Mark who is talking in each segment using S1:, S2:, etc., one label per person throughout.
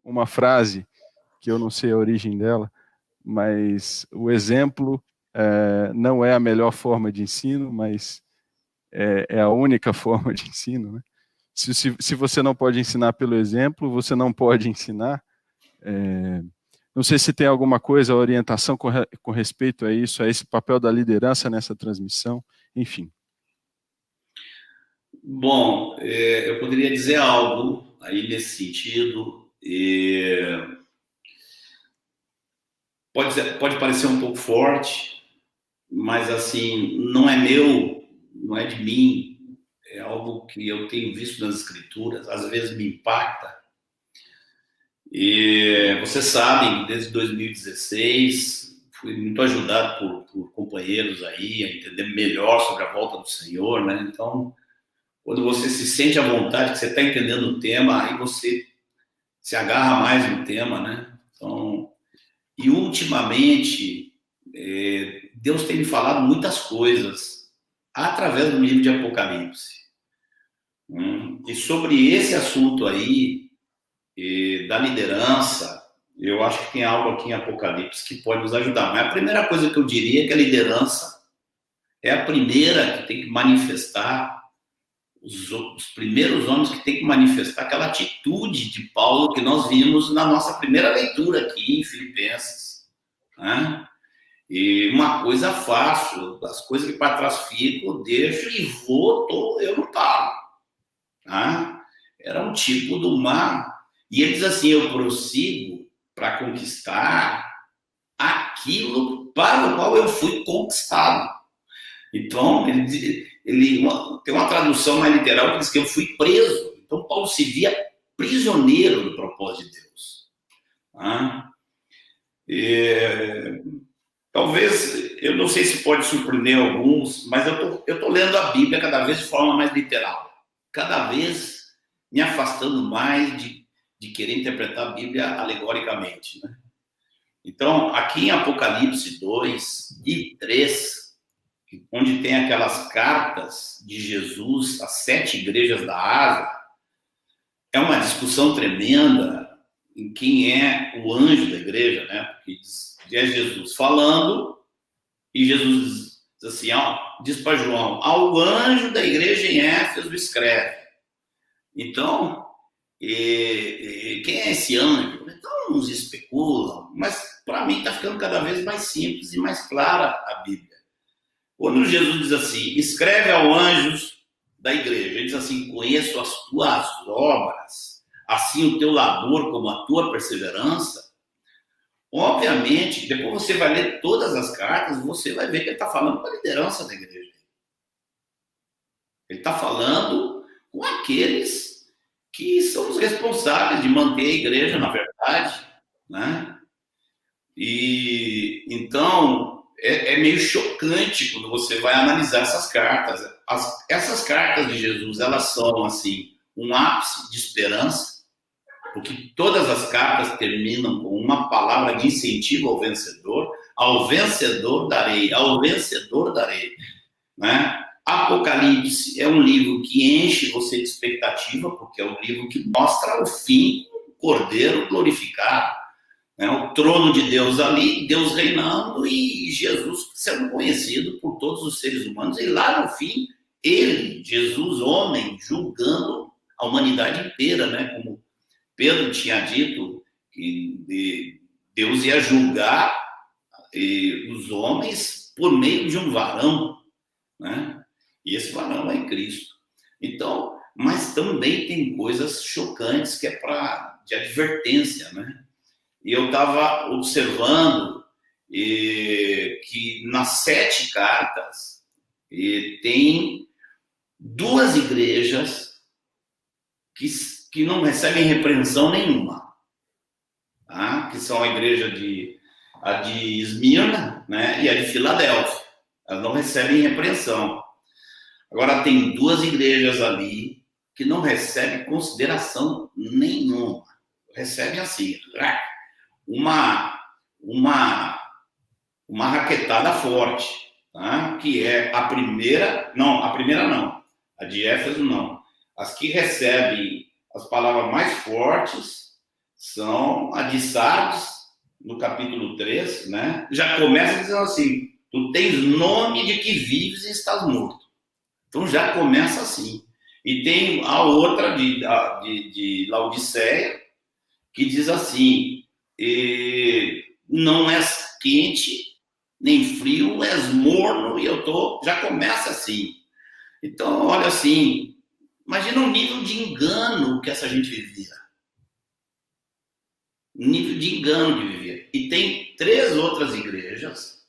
S1: uma frase que eu não sei a origem dela, mas o exemplo não é a melhor forma de ensino, mas é a única forma de ensino, né? Se você não pode ensinar pelo exemplo, você não pode ensinar. Não sei se tem alguma coisa, orientação com respeito a isso, a esse papel da liderança nessa transmissão, enfim.
S2: Bom, eu poderia dizer algo aí nesse sentido. Pode parecer um pouco forte, mas assim, não é meu, não é de mim, é algo que eu tenho visto nas escrituras, às vezes me impacta. E vocês sabem, desde 2016, fui muito ajudado por companheiros aí a entender melhor sobre a volta do Senhor, né? Então, quando você se sente à vontade, que você está entendendo o tema, aí você se agarra mais no tema, né? Então, e ultimamente, Deus tem me falado muitas coisas através do livro de Apocalipse. E sobre esse assunto aí, da liderança, eu acho que tem algo aqui em Apocalipse que pode nos ajudar. Mas a primeira coisa que eu diria é que a liderança é a primeira que tem que manifestar, os primeiros homens que tem que manifestar aquela atitude de Paulo que nós vimos na nossa primeira leitura aqui em Filipenses, né? E uma coisa fácil, as coisas que para trás ficam, eu deixo e vou, eu não paro. Tá? Era um tipo de uma... E ele diz assim, eu prossigo para conquistar aquilo para o qual eu fui conquistado. Então, ele tem uma tradução mais literal que diz que eu fui preso. Então, Paulo se via prisioneiro do propósito de Deus. Tá? Talvez, eu não sei se pode surpreender alguns, mas eu tô lendo a Bíblia cada vez de forma mais literal. Cada vez me afastando mais de querer interpretar a Bíblia alegoricamente, né? Então, aqui em Apocalipse 2 e 3, onde tem aquelas cartas de Jesus às 7 igrejas da Ásia, é uma discussão tremenda em quem é o anjo da igreja, né? Porque é Jesus falando e Jesus diz assim, diz para João, ao anjo da igreja em Éfeso escreve. Então, quem é esse anjo? Então, uns especulam, mas para mim está ficando cada vez mais simples e mais clara a Bíblia. Quando Jesus diz assim, escreve ao anjo da igreja, ele diz assim, conheço as tuas obras, assim o teu labor como a tua perseverança. Obviamente, depois você vai ler todas as cartas, você vai ver que ele está falando com a liderança da igreja. Ele está falando com aqueles que são os responsáveis de manter a igreja, na verdade, né? E então é meio chocante quando você vai analisar essas cartas. Essas cartas de Jesus, elas são assim um ápice de esperança, porque todas as cartas terminam com uma palavra de incentivo ao vencedor darei, ao vencedor darei, né? Apocalipse é um livro que enche você de expectativa, porque é um livro que mostra o fim do Cordeiro glorificado, né? O trono de Deus ali, Deus reinando e Jesus sendo conhecido por todos os seres humanos. E lá no fim, ele, Jesus, homem, julgando a humanidade inteira, né? Como Pedro tinha dito, que Deus ia julgar os homens por meio de um varão, né? E esse varão é Cristo. Então, mas também tem coisas chocantes que é de advertência, né? E eu estava observando que nas 7 cartas tem 2 igrejas que não recebem repreensão nenhuma, tá? Que são a igreja de Esmirna, né? E a de Filadélfia. Elas não recebem repreensão. Agora, tem 2 igrejas ali que não recebem consideração nenhuma. Recebem assim, uma raquetada forte, tá? Que é a primeira não, a de Éfeso não. As que recebem as palavras mais fortes São a de Sardes, no capítulo 3, né? Já começa dizendo assim: tu tens nome de que vives e estás morto. Então já começa assim. E tem a outra de Laodiceia, que diz assim: não és quente, nem frio, és morno, e eu tô. Já começa assim. Então, olha assim, imagina o nível de engano que essa gente vivia. O nível de engano que vivia. E tem 3 outras igrejas,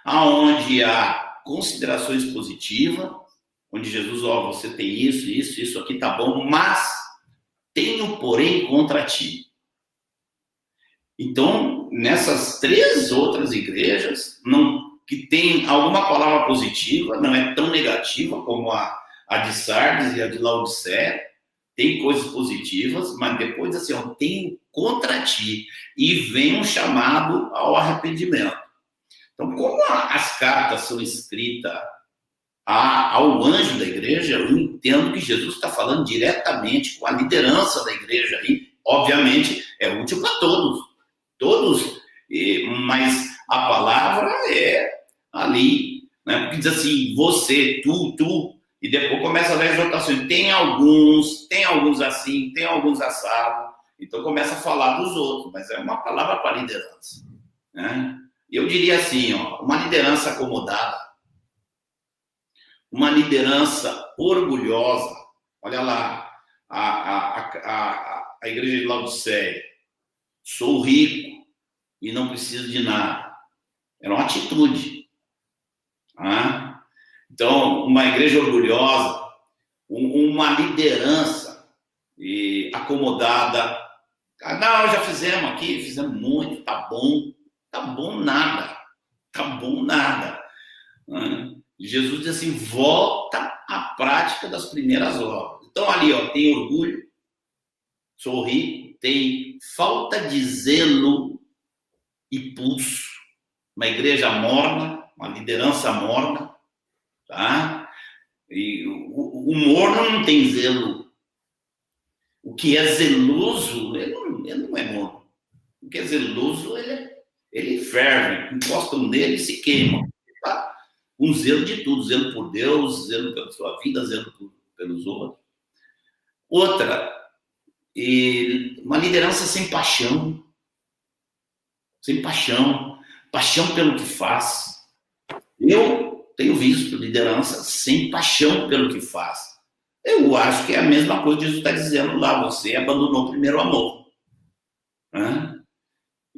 S2: aonde há considerações positivas, onde Jesus, você tem isso, isso, isso aqui tá bom, mas tenho, porém, contra ti. Então, nessas 3 outras igrejas, que tem alguma palavra positiva, não é tão negativa como a de Sardes e a de Laodiceia, tem coisas positivas, mas depois assim, eu tenho contra ti, e vem um chamado ao arrependimento. Então, como as cartas são escritas ao anjo da igreja, eu entendo que Jesus está falando diretamente com a liderança da igreja aí. Obviamente, é útil para todos, mas a palavra é ali, né? Porque diz assim, você, tu, e depois começa a dar exortações. Tem alguns assim, tem alguns assados, então começa a falar dos outros, mas é uma palavra para liderança, né? E eu diria assim, uma liderança acomodada, uma liderança orgulhosa. Olha lá, a igreja de Laodiceia: sou rico e não preciso de nada. Era uma atitude. Tá? Então, uma igreja orgulhosa, uma liderança acomodada. Não, já fizemos aqui, fizemos muito, tá bom. Tá bom nada. Tá bom nada. Jesus diz assim: volta à prática das primeiras obras. Então, ali, tem orgulho, sou rico, tem falta de zelo e pulso, uma igreja morna, uma liderança morna, tá? E o morno não tem zelo. O que é zeloso, ele não é morno. O que é zeloso, ele ferve, encostam nele e se queima. Tá? Um zelo de tudo, zelo por Deus, zelo pela sua vida, zelo pelos outros. Outra, uma liderança sem paixão. Sem paixão. Paixão pelo que faz. Eu tenho visto liderança sem paixão pelo que faz. Eu acho que é a mesma coisa que Jesus está dizendo lá: você abandonou o primeiro amor. Né?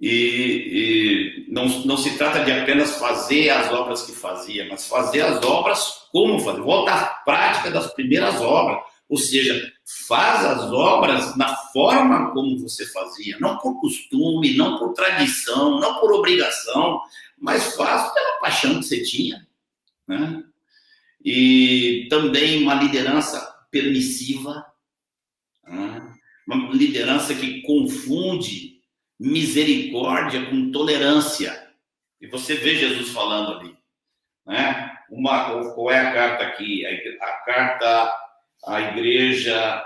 S2: E não se trata de apenas fazer as obras que fazia, mas fazer as obras como fazer. Volta à prática das primeiras obras. Ou seja, faz as obras na forma como você fazia. Não por costume, não por tradição, não por obrigação, mas faz pela paixão que você tinha. Né? E também uma liderança permissiva, né? Uma liderança que confunde misericórdia com tolerância. E você vê Jesus falando ali, né? Qual é a carta aqui? A carta à igreja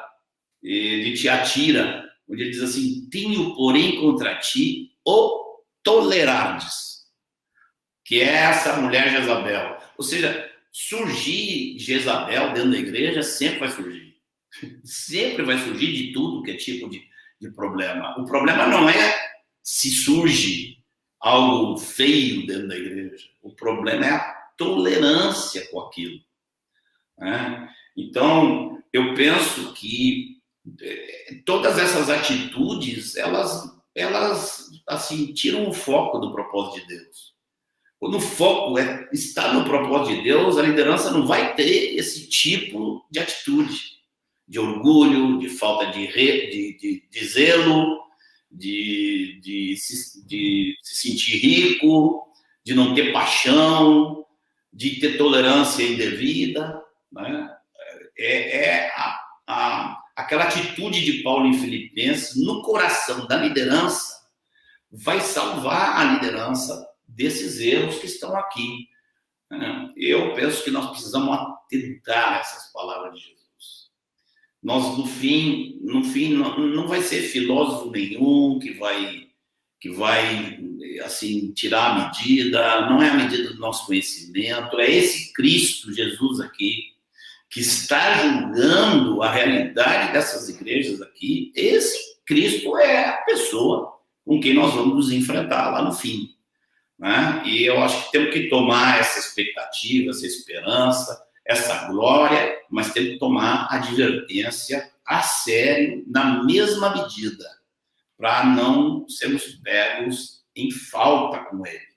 S2: de Tiatira, onde ele diz assim: tenho, porém, contra ti o tolerardes, que é essa mulher Jezabel. Ou seja, surgir Jezabel dentro da igreja sempre vai surgir. Sempre vai surgir de tudo que é tipo de problema. O problema não é se surge algo feio dentro da igreja. O problema é a tolerância com aquilo. Né? Então, eu penso que todas essas atitudes, elas assim, tiram o foco do propósito de Deus. Quando o foco está no propósito de Deus, a liderança não vai ter esse tipo de atitude, de orgulho, de falta de zelo, de se sentir rico, de não ter paixão, de ter tolerância indevida. Né? Aquela atitude de Paulo em Filipenses, no coração da liderança, vai salvar a liderança desses erros que estão aqui. Eu penso que nós precisamos atentar a essas palavras de Jesus. nós no fim não vai ser filósofo nenhum que vai assim tirar a medida, não é a medida do nosso conhecimento, é esse Cristo Jesus aqui que está julgando a realidade dessas igrejas aqui. Esse Cristo é a pessoa com quem nós vamos nos enfrentar lá no fim, né? E eu acho que temos que tomar essa expectativa, essa esperança, essa glória, mas temos que tomar a advertência a sério, na mesma medida, para não sermos pegos em falta com ele.